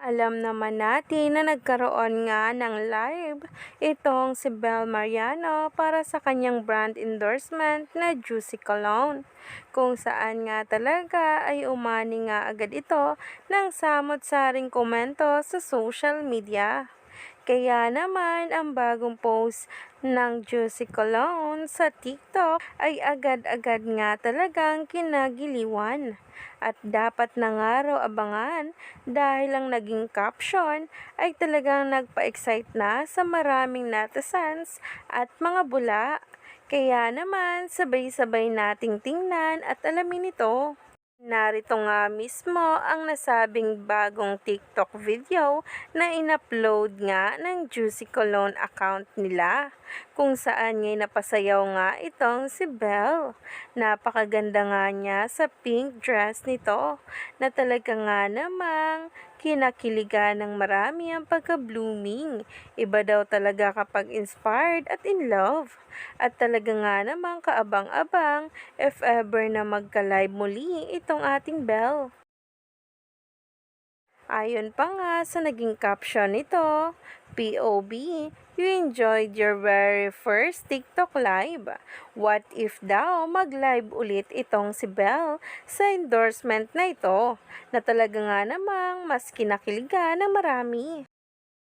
Alam naman natin na nagkaroon nga ng live itong si Bel Mariano para sa kanyang brand endorsement na Juicy Cologne, kung saan nga talaga ay umani nga agad ito ng samot-saring komento sa social media. Kaya naman ang bagong post ng Juicy Cologne sa TikTok ay agad-agad nga talagang kinagiliwan. At dapat na nga raw abangan dahil ang naging caption ay talagang nagpa-excite na sa maraming netizens at mga bula. Kaya naman sabay-sabay nating tingnan at alamin ito. Narito nga mismo ang nasabing bagong TikTok video na in-upload nga ng Juicy Cologne account nila, kung saan nga'y napasayaw nga itong si Belle. Napakaganda nga niya sa pink dress nito na talaga nga namang kinakiligan ng marami ang pagka-blooming. Iba daw talaga kapag inspired at in love. At talaga nga namang kaabang-abang if ever na magka-live muli itong ating Belle. Ayon pa nga sa naging caption nito, POB, you enjoyed your very first TikTok live. What if daw mag-live ulit itong si Belle sa endorsement na ito na talaga nga namang mas kinakiligan ng marami.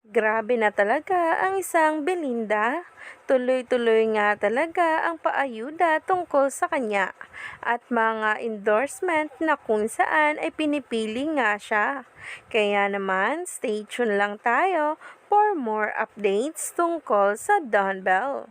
Grabe na talaga ang isang Belinda. Tuloy-tuloy nga talaga ang paayuda tungkol sa kanya at mga endorsement na kung saan ay pinipili nga siya. Kaya naman, stay tuned lang tayo for more updates tungkol sa Don Bell.